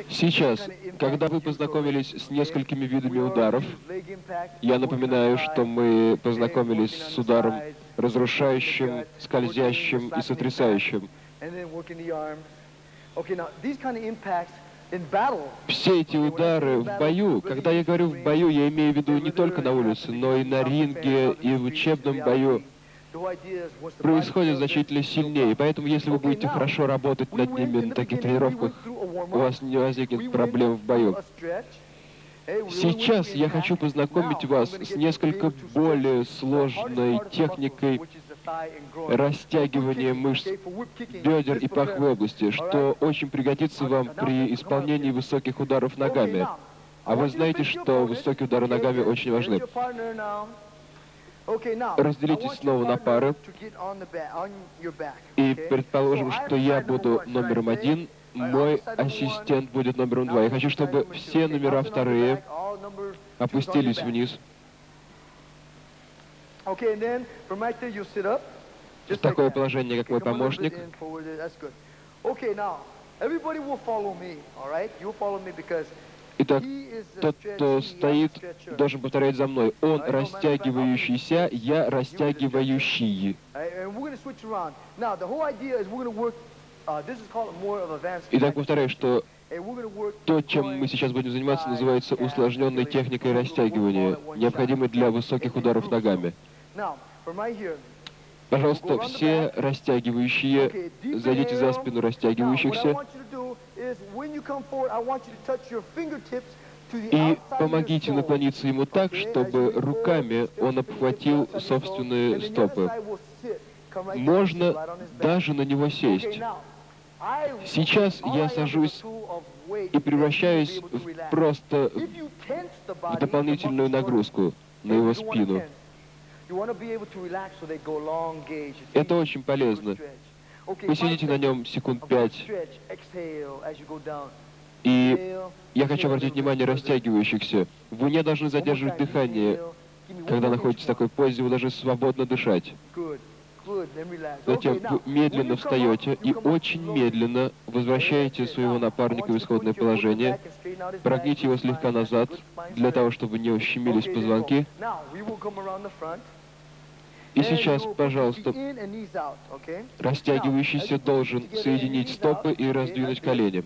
Сейчас, когда вы познакомились с несколькими видами ударов, я напоминаю, что мы познакомились с ударом разрушающим, скользящим и сотрясающим. Все эти удары в бою, когда я говорю в бою, я имею в виду не только на улице, но и на ринге, и в учебном бою, происходят значительно сильнее. Поэтому, если вы будете хорошо работать над ними на таких тренировках, у вас не возникнет проблем в бою. Сейчас я хочу познакомить вас с несколько более сложной техникой растягивания мышц бедер и паховой области, что очень пригодится вам при исполнении высоких ударов ногами. А вы знаете, что высокие удары ногами очень важны. Разделитесь снова на пары. И предположим, что я буду номером 1, мой ассистент будет номером 2. Я хочу, чтобы все номера вторые опустились вниз. В такое положение, как мой помощник. Итак, тот, кто стоит, должен повторять за мной. Он растягивающийся, я растягивающий. Итак, повторяю, что то, чем мы сейчас будем заниматься, называется усложненной техникой растягивания, необходимой для высоких ударов ногами. Пожалуйста, все растягивающие, зайдите за спину растягивающихся и помогите наклониться ему так, чтобы руками он обхватил собственные стопы. Можно даже на него сесть. Сейчас я сажусь и превращаюсь просто в дополнительную нагрузку на его спину. Это очень полезно. Посидите на нем секунд 5. И я хочу обратить внимание растягивающихся. Вы не должны задерживать дыхание, когда находитесь в такой позе, вы должны свободно дышать. Затем вы медленно встаете и очень медленно возвращаете своего напарника в исходное положение. Прогните его слегка назад, для того, чтобы не ущемились позвонки. И сейчас, пожалуйста, растягивающийся должен соединить стопы и раздвинуть колени.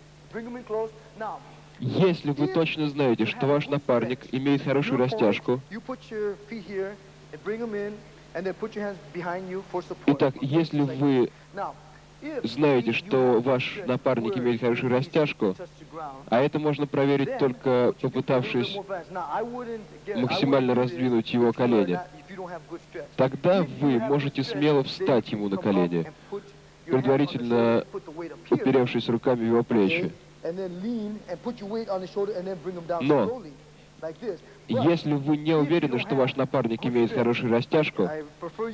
Если вы точно знаете, что ваш напарник имеет хорошую растяжку, итак, если вы знаете, что ваш напарник имеет хорошую растяжку, а это можно проверить только попытавшись максимально раздвинуть его колени, тогда вы можете смело встать ему на колени, предварительно уперевшись руками в его плечи. Но если вы не уверены, что ваш напарник имеет хорошую растяжку,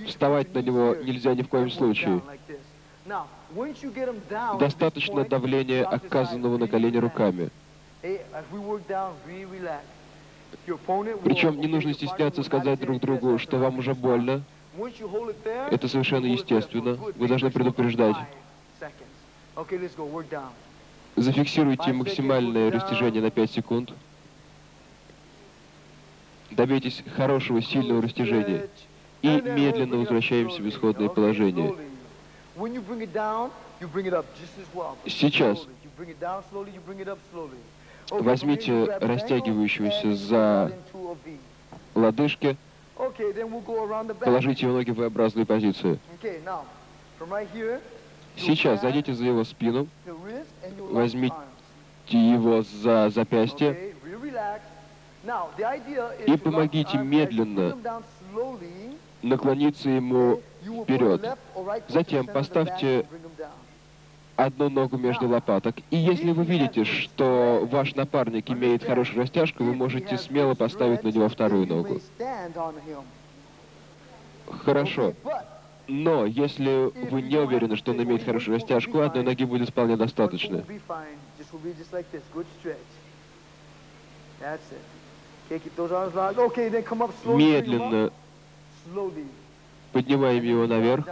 вставать на него нельзя ни в коем случае. Достаточно давления, оказанного на колени руками. Причем не нужно стесняться сказать друг другу, что вам уже больно. Это совершенно естественно. Вы должны предупреждать. Зафиксируйте максимальное растяжение на 5 секунд. Добейтесь хорошего, сильного растяжения. И медленно возвращаемся в исходное положение. Сейчас возьмите растягивающегося за лодыжки, положите его ноги в V-образную позицию. Сейчас зайдите за его спину, возьмите его за запястье и помогите медленно наклониться ему вперед. Затем поставьте одну ногу между лопаток. И если вы видите, что ваш напарник имеет хорошую растяжку, вы можете смело поставить на него вторую ногу. Хорошо. Но если вы не уверены, что он имеет хорошую растяжку, одной ноги будет вполне достаточно. Медленно поднимаем его наверх.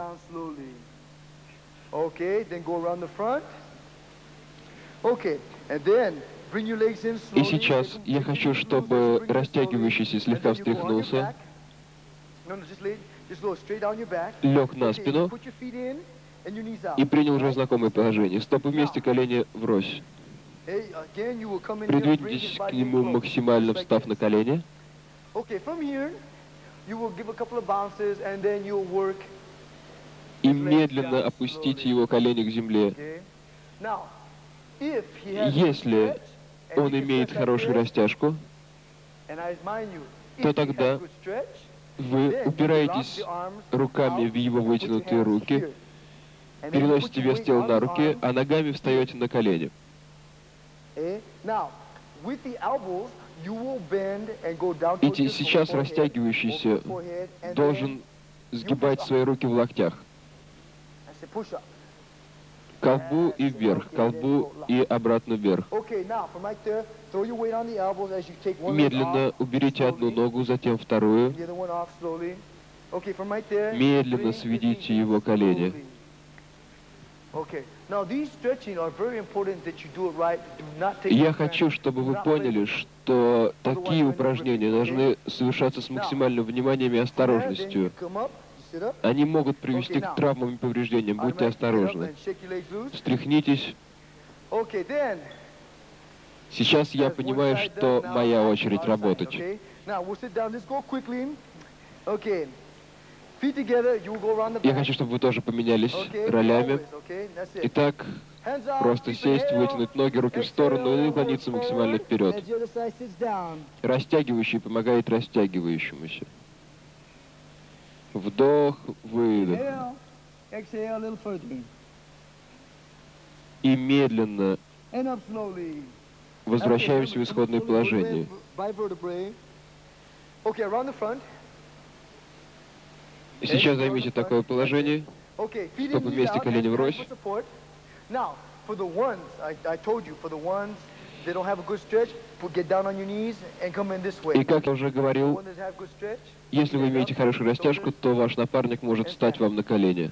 И сейчас я хочу, чтобы растягивающийся слегка встряхнулся, лег на спину и принял уже знакомое положение. Стопы вместе, колени врозь. Придвиньтесь к нему максимально, встав на колени. И медленно опустите его колени к земле. Если он имеет хорошую растяжку, то тогда вы упираетесь руками в его вытянутые руки, переносите вес тела на руки, а ногами встаете на колени. И сейчас растягивающийся должен сгибать свои руки в локтях. К колбу и вверх, к колбу и обратно вверх. Медленно уберите одну ногу, затем вторую. Медленно сведите его колени. Я хочу, чтобы вы поняли, что такие упражнения должны совершаться с максимальным вниманием и осторожностью. Они могут привести к травмам и повреждениям. Будьте осторожны. Встряхнитесь. Сейчас я понимаю, что моя очередь работать. Я хочу, чтобы вы тоже поменялись ролями. Итак, просто сесть, вытянуть ноги, руки в сторону и наклониться максимально вперед. Растягивающий помогает растягивающемуся. Вдох, выдох. И медленно возвращаемся в исходное положение. Сейчас займите такое положение. Стопы вместе, колени врозь. И как я уже говорил, если вы имеете хорошую растяжку, то ваш напарник может встать вам на колени.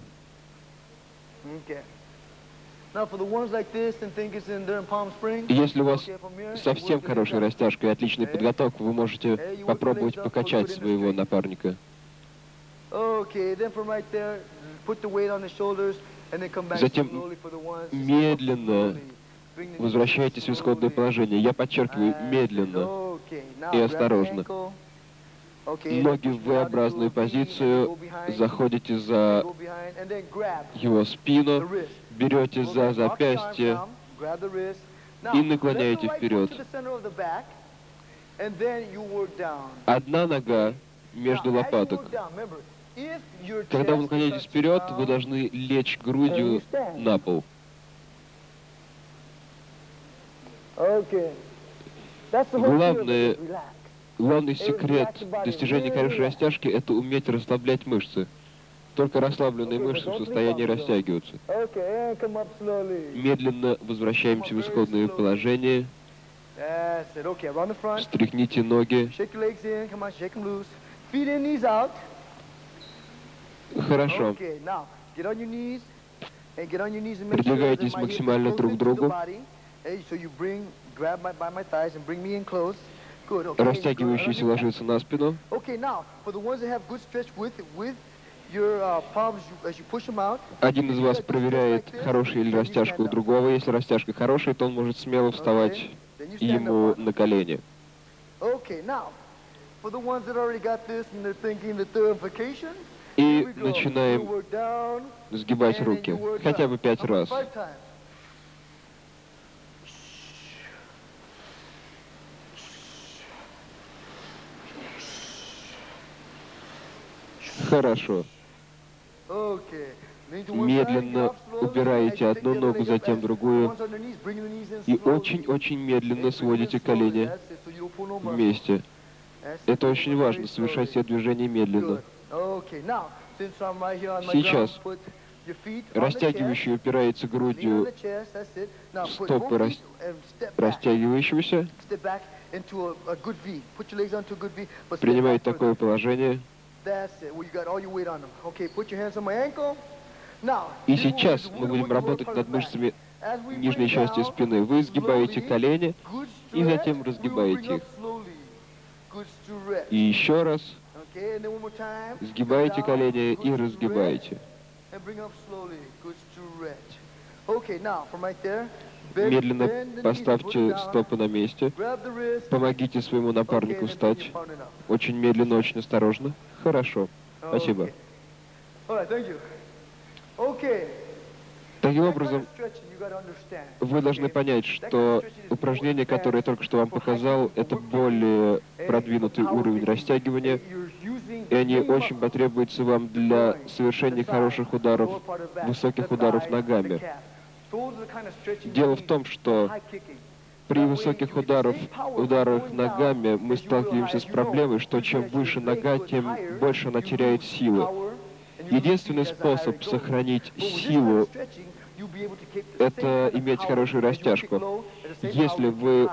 Если у вас совсем хорошая растяжка и отличная подготовка, вы можете попробовать покачать своего напарника. Затем медленно возвращайтесь в исходное положение. Я подчеркиваю, медленно и осторожно. Ноги в V-образную позицию, заходите за его спину, берете за запястье и наклоняете вперед. Одна нога между лопаток. Когда вы наклоняетесь вперед, вы должны лечь грудью на пол. Главный секрет достижения хорошей растяжки — это уметь расслаблять мышцы. Только расслабленные мышцы в состоянии растягиваться. Медленно возвращаемся в исходное положение. Встряхните ноги. Хорошо. Придвигайтесь максимально друг к другу. Растягивающийся ложится на спину. Один из вас проверяет, хорошая ли растяжка у другого. Если растяжка хорошая, то он может смело вставать ему на колени. И начинаем сгибать руки, хотя бы 5 раз. Хорошо. Медленно убираете одну ногу, затем другую. И очень-очень медленно сводите колени вместе. Это очень важно, совершать все движения медленно. Сейчас растягивающий упирается грудью в стопы растягивающегося. Принимает такое положение. И сейчас мы будем работать над мышцами нижней части спины. Вы сгибаете колени и затем разгибаете их. И еще раз сгибаете колени и разгибаете. Медленно поставьте стопы на месте. Помогите своему напарнику встать. Очень медленно, очень осторожно. Хорошо. Спасибо. Таким образом, вы должны понять, что упражнения, которые я только что вам показал, это более продвинутый уровень растягивания, и они очень потребуются вам для совершения хороших ударов, высоких ударов ногами. Дело в том, что при высоких ударах ногами мы сталкиваемся с проблемой, что чем выше нога, тем больше она теряет силы. Единственный способ сохранить силу — это иметь хорошую растяжку. Если вы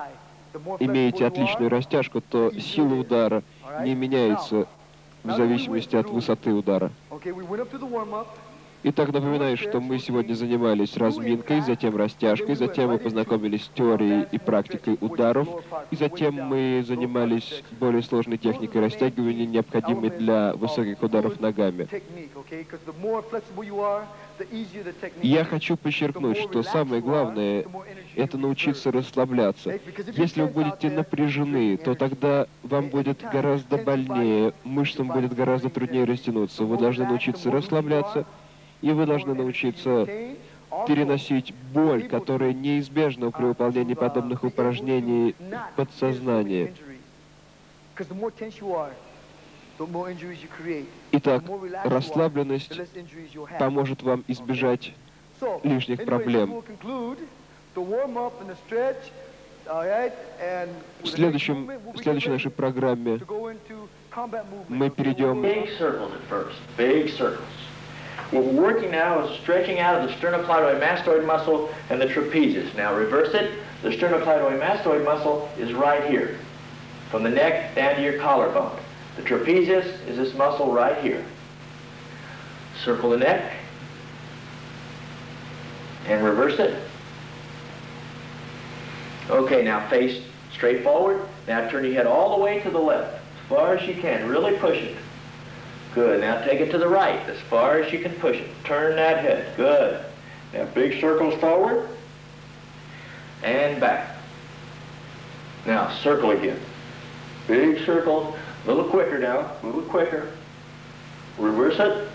имеете отличную растяжку, то сила удара не меняется в зависимости от высоты удара. Итак, напоминаю, что мы сегодня занимались разминкой, затем растяжкой, затем мы познакомились с теорией и практикой ударов, и затем мы занимались более сложной техникой растягивания, необходимой для высоких ударов ногами. Я хочу подчеркнуть, что самое главное — это научиться расслабляться. Если вы будете напряжены, то тогда вам будет гораздо больнее, мышцам будет гораздо труднее растянуться. Вы должны научиться расслабляться, и вы должны научиться переносить боль, которая неизбежна при выполнении подобных упражнений в подсознании. Итак, расслабленность поможет вам избежать лишних проблем. В следующей нашей программе мы перейдем... What we're working now is stretching out of the sternocleidomastoid muscle and the trapezius. Now reverse it. The sternocleidomastoid muscle is right here, from the neck down to your collarbone. The trapezius is this muscle right here. Circle the neck and reverse it. Okay, now face straight forward. Now turn your head all the way to the left, as far as you can. Really push it. Good. Now take it to the right, as far as you can push it. Turn that head. Good. Now big circles forward and back. Now circle again. Big circles. A little quicker now. A little quicker. Reverse it.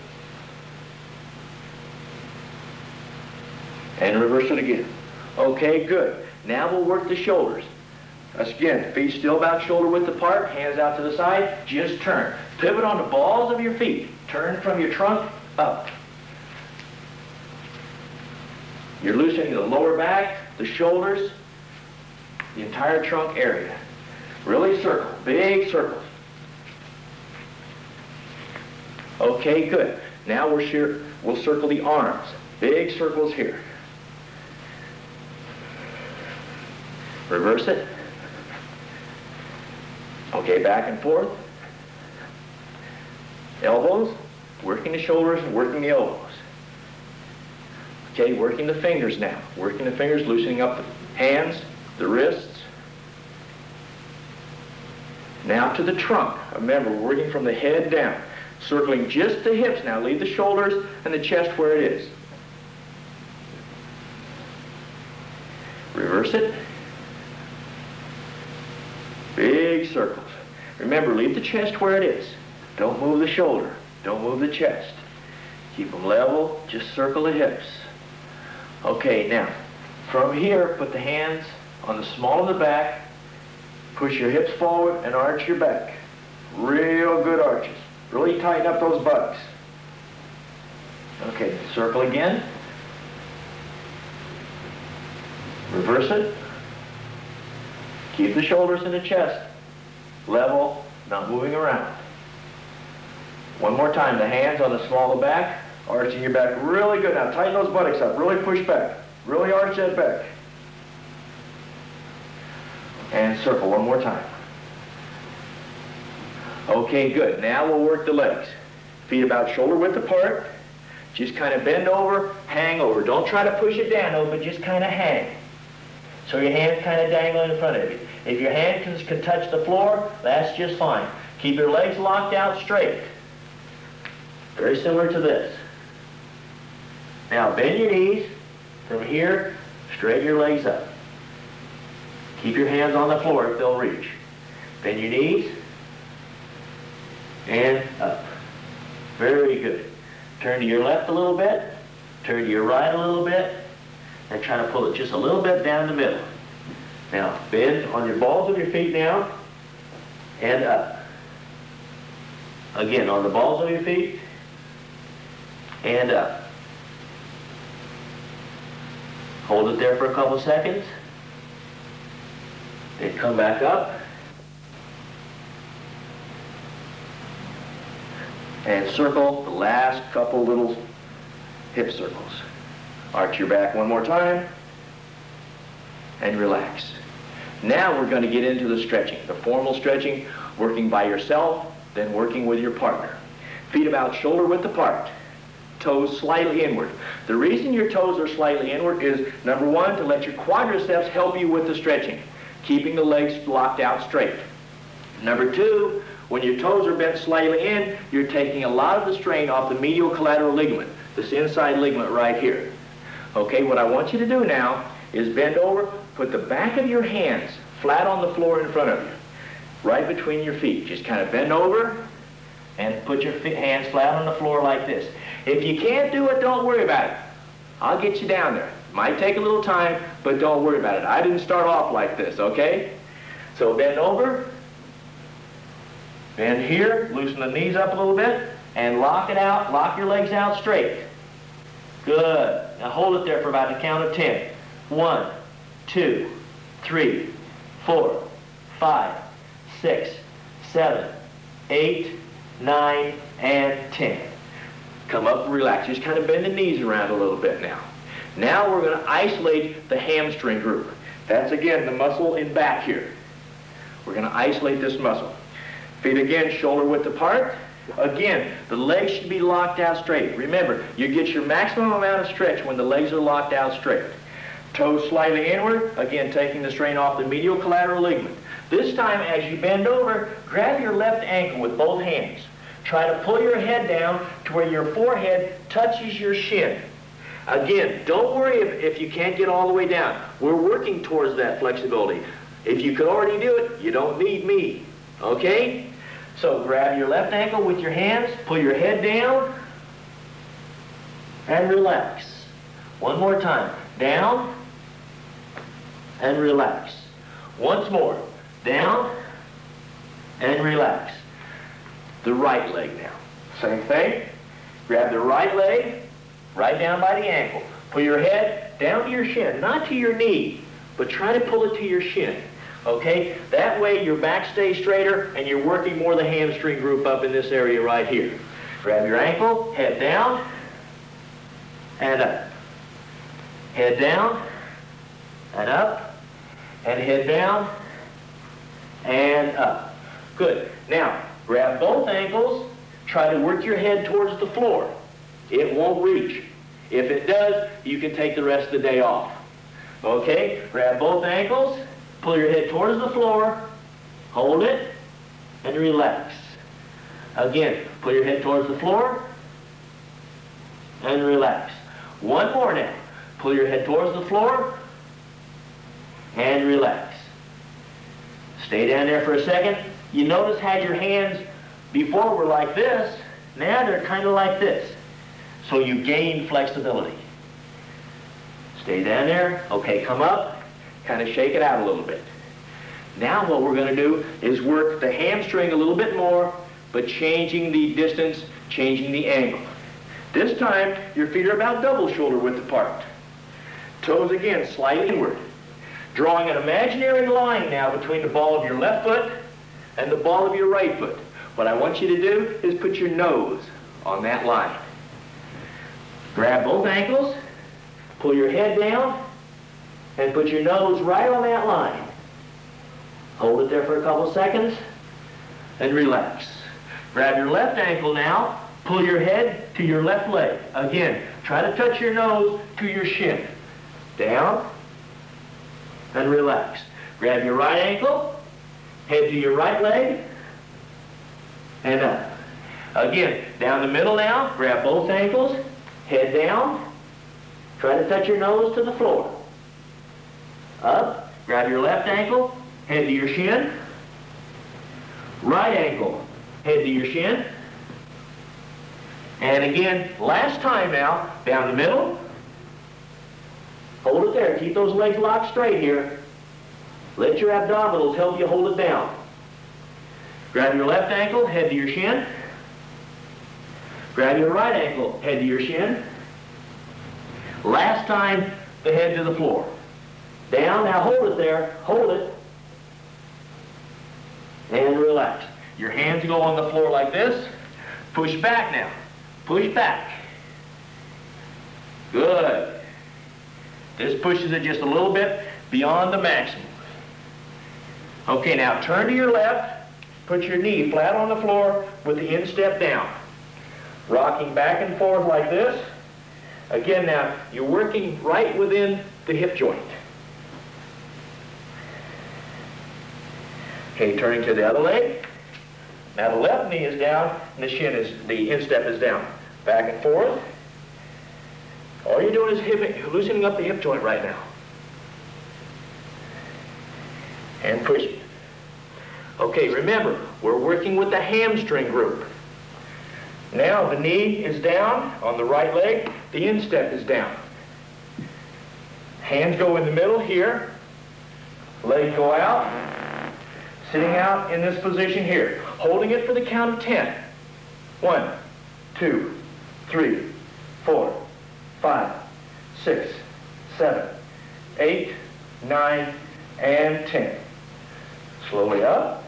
And reverse it again. Okay, good. Now we'll work the shoulders. Again, feet still about shoulder width apart, hands out to the side, just turn. Pivot on the balls of your feet. Turn from your trunk up. You're loosening the lower back, the shoulders, the entire trunk area. Really circle, big circles. Okay, good. Now we'll circle the arms. Big circles here. Reverse it. Okay, back and forth. Elbows, working the shoulders and working the elbows. Okay, working the fingers now. Working the fingers, loosening up the hands, the wrists. Now to the trunk. Remember, we're working from the head down. Circling just the hips now. Leave the shoulders and the chest where it is. Reverse it. Big circles. Remember, leave the chest where it is. Don't move the shoulder. Don't move the chest. Keep them level. Just circle the hips. Okay, now, from here, put the hands on the small of the back. Push your hips forward and arch your back. Real good arches. Really tighten up those buttocks. Okay, circle again. Reverse it. Keep the shoulders and the chest level, not moving around. One more time, the hands on the small of the back, arching your back really good. Now tighten those buttocks up, really push back. Really arch that back. And circle one more time. Okay, good. Now we'll work the legs. Feet about shoulder width apart. Just kind of bend over, hang over. Don't try to push it down, though, but just kind of hang. So your hand's kind of dangling in front of you. If your hand can touch the floor, that's just fine. Keep your legs locked out straight. Very similar to this. Now bend your knees. From here, straighten your legs up. Keep your hands on the floor if they'll reach. Bend your knees. And up. Very good. Turn to your left a little bit. Turn to your right a little bit. And try to pull it just a little bit down the middle. Now, bend on your balls of your feet now. And up. Again, on the balls of your feet. And up. Hold it there for a couple seconds. Then come back up. And circle the last couple little hip circles. Arch your back one more time. And relax. Now we're going to get into the stretching. The formal stretching, working by yourself, then working with your partner. Feet about shoulder width apart. Toes slightly inward. The reason your toes are slightly inward is, number one, to let your quadriceps help you with the stretching, keeping the legs locked out straight. Number two, when your toes are bent slightly in, you're taking a lot of the strain off the medial collateral ligament, this inside ligament right here. Okay, what I want you to do now is bend over, put the back of your hands flat on the floor in front of you, right between your feet. Just kind of bend over and put your hands flat on the floor like this. If you can't do it, don't worry about it. I'll get you down there. Might take a little time, but don't worry about it. I didn't start off like this, okay? So bend over, bend here, loosen the knees up a little bit, and lock it out, lock your legs out straight. Good. Now hold it there for about the count of 10. 1, 2, 3, 4, 5, 6, 7, 8, 9, and 10. Come up and relax. Just kind of bend the knees around a little bit now. Now we're going to isolate the hamstring group. That's, again, the muscle in back here. We're going to isolate this muscle. Feet, again, shoulder width apart. Again, the legs should be locked out straight. Remember, you get your maximum amount of stretch when the legs are locked out straight. Toes slightly inward, again, taking the strain off the medial collateral ligament. This time, as you bend over, grab your left ankle with both hands. Try to pull your head down to where your forehead touches your shin. Again, don't worry if you can't get all the way down. We're working towards that flexibility. If you could already do it, you don't need me. Okay? So grab your left ankle with your hands, pull your head down, and relax. One more time. Down, and relax. Once more. Down, and relax. The right leg now. Same thing. Grab the right leg, right down by the ankle. Pull your head down to your shin, not to your knee, but try to pull it to your shin. Okay? That way your back stays straighter and you're working more the hamstring group up in this area right here. Grab your ankle, head down, and up. Head down, and up, and head down, and up. Good. Now, grab both ankles, try to work your head towards the floor. It won't reach. If it does, you can take the rest of the day off. Okay? Grab both ankles, pull your head towards the floor, hold it, and relax. Again, pull your head towards the floor, and relax. One more now. Pull your head towards the floor, and relax. Stay down there for a second. You notice how your hands before were like this, now they're kind of like this. So you gain flexibility. Stay down there. Okay, come up. Kind of shake it out a little bit. Now what we're going to do is work the hamstring a little bit more, but changing the distance, changing the angle. This time, your feet are about double shoulder width apart. Toes again, slightly inward. Drawing an imaginary line now between the ball of your left foot and the ball of your right foot. What I want you to do is put your nose on that line. Grab both ankles, pull your head down, and put your nose right on that line. Hold it there for a couple seconds, and relax. Grab your left ankle now, pull your head to your left leg. Again, try to touch your nose to your shin. Down, and relax. Grab your right ankle, head to your right leg, and up. Again, down the middle now, grab both ankles, head down, try to touch your nose to the floor. Up, grab your left ankle, head to your shin. Right ankle, head to your shin. And again, last time now, down the middle. Hold it there. Keep those legs locked straight here. Let your abdominals help you hold it down. Grab your left ankle, head to your shin. Grab your right ankle, head to your shin. Last time, the head to the floor. Down, now hold it there. Hold it. And relax. Your hands go on the floor like this. Push back now. Push back. Good. This pushes it just a little bit beyond the maximum. Okay, now turn to your left. Put your knee flat on the floor with the instep down. Rocking back and forth like this. Again now, you're working right within the hip joint. Okay, turning to the other leg. Now the left knee is down and the instep is down. Back and forth. All you're doing is loosening up the hip joint right now. And pushing. Okay, remember, we're working with the hamstring group. Now the knee is down on the right leg, the instep is down. Hands go in the middle here, legs go out, sitting out in this position here, holding it for the count of 10. 1, 2, 3, 4, 5, 6, 7, 8, 9, and 10. Slowly up.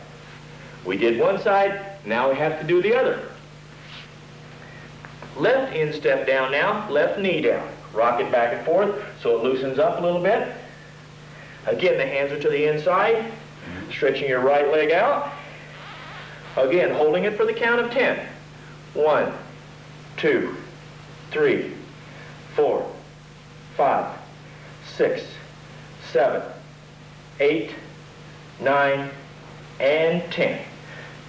We did one side, now we have to do the other. Left instep down now, left knee down. Rock it back and forth so it loosens up a little bit. Again, the hands are to the inside, stretching your right leg out. Again, holding it for the count of 10. 1, 2, 3, 4, 5, 6, 7, 8, 9, and 10.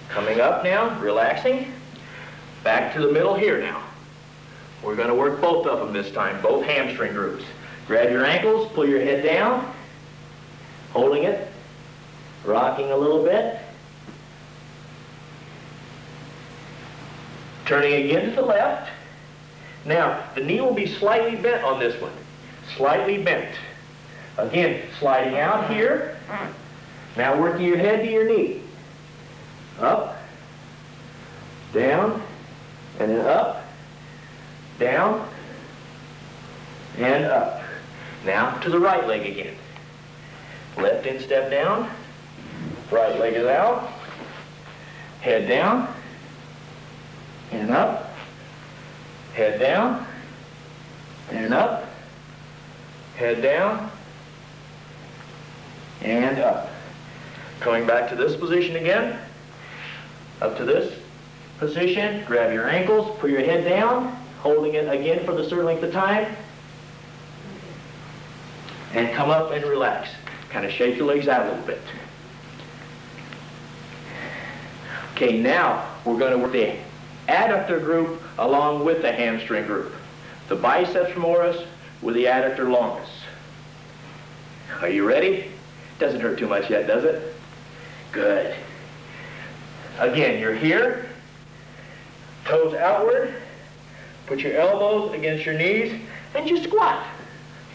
Coming up now, relaxing. Back to the middle here now. We're going to work both of them this time, both hamstring groups. Grab your ankles, pull your head down, holding it, rocking a little bit. Turning again to the left. Now, the knee will be slightly bent on this one. Slightly bent. Again, sliding out here. Now working your head to your knee. Up, down, and then up, down, and up. Now to the right leg again. Left instep down, right leg is out, head down, and up, head down, and up, head down, and up. Coming back to this position again, up to this position, grab your ankles, put your head down, holding it again for the certain length of time, and come up and relax. Kind of shake your legs out a little bit. Okay, now we're going to work the adductor group along with the hamstring group. The biceps femoris with the adductor longus. Are you ready? Doesn't hurt too much yet, does it? Good. Again, you're here, toes outward, put your elbows against your knees, and you squat.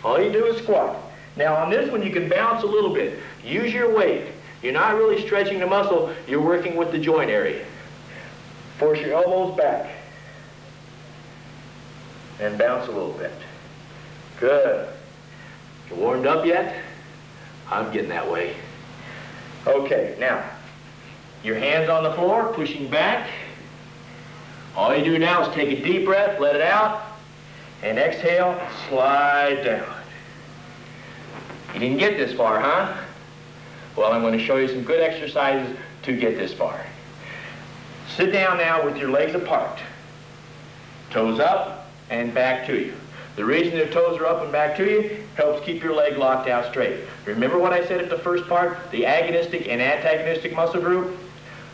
All you do is squat. Now on this one you can bounce a little bit. Use your weight. You're not really stretching the muscle, you're working with the joint area. Force your elbows back. And bounce a little bit. Good. You warmed up yet? I'm getting that way. Okay, now, your hands on the floor, pushing back. All you do now is take a deep breath, let it out, and exhale, slide down. You didn't get this far, huh? Well, I'm going to show you some good exercises to get this far. Sit down now with your legs apart. Toes up and back to you. The reason your toes are up and back to you helps keep your leg locked out straight. Remember what I said at the first part, the agonistic and antagonistic muscle group?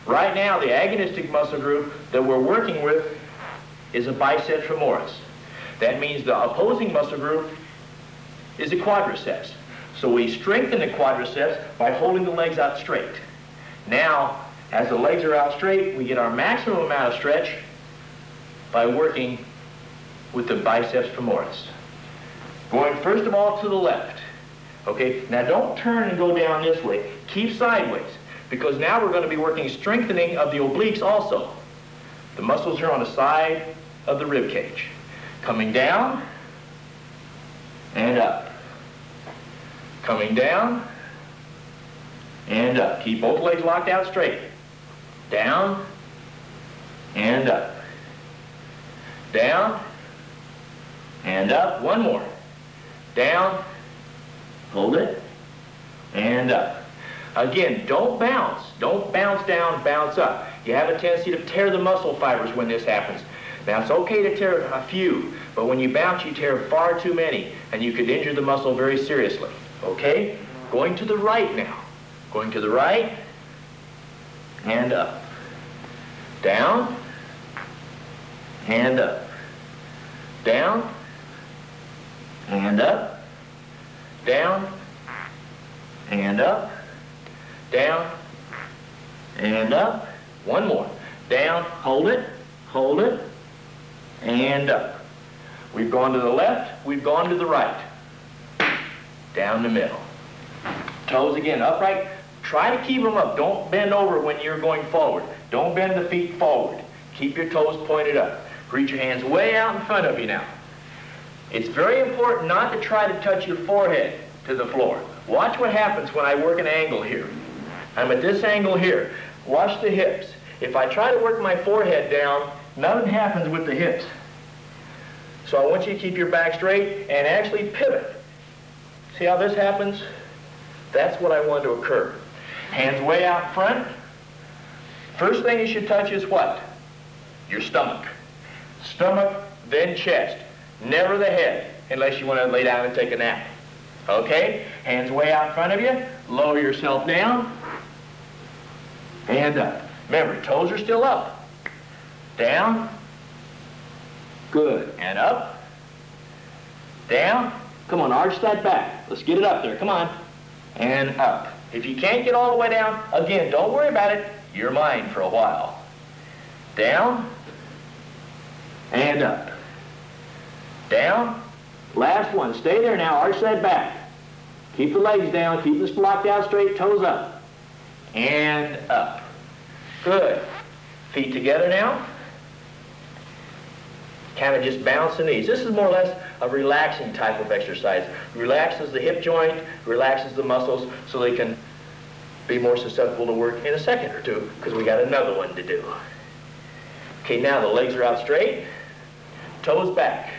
Right now, the agonistic muscle group that we're working with is a biceps femoris. That means the opposing muscle group is a quadriceps. So we strengthen the quadriceps by holding the legs out straight. Now, as the legs are out straight, we get our maximum amount of stretch by working with the biceps femoris. Going first of all to the left. Okay, now don't turn and go down this way. Keep sideways, because now we're going to be working strengthening of the obliques also. The muscles are on the side of the rib cage. Coming down and up. Coming down and up. Keep both legs locked out straight. Down and up. Down and up. One more. Down. Hold it. And up. Again, don't bounce. Don't bounce down, bounce up. You have a tendency to tear the muscle fibers when this happens. Now, it's okay to tear a few, but when you bounce, you tear far too many, and you could injure the muscle very seriously. Okay? Going to the right now. Going to the right and up. Down and up. Down and up. Down and up. Down and up. One more. Down, hold it, and up. We've gone to the left, we've gone to the right. Down the middle. Toes again upright. Try to keep them up. Don't bend over when you're going forward. Don't bend the feet forward. Keep your toes pointed up. Reach your hands way out in front of you now. It's very important not to try to touch your forehead to the floor. Watch what happens when I work an angle here. I'm at this angle here. Watch the hips. If I try to work my forehead down, nothing happens with the hips. So I want you to keep your back straight and actually pivot. See how this happens? That's what I want to occur. Hands way out front. First thing you should touch is what? Your stomach. Stomach, then chest. Never the head, unless you want to lay down and take a nap. Okay? Hands way out in front of you. Lower yourself down. And up. Remember, toes are still up. Down. Good. And up. Down. Come on, arch that back. Let's get it up there. Come on. And up. If you can't get all the way down, again, don't worry about it. You're mine for a while. Down. And up. Down. Last one. Stay there now. Arch that back. Keep the legs down. Keep this blocked out straight. Toes up. And up. Good. Feet together now. Kind of just bounce the knees. This is more or less a relaxing type of exercise. Relaxes the hip joint, relaxes the muscles so they can be more susceptible to work in a second or two, because we got another one to do. Okay, now the legs are out straight, toes back.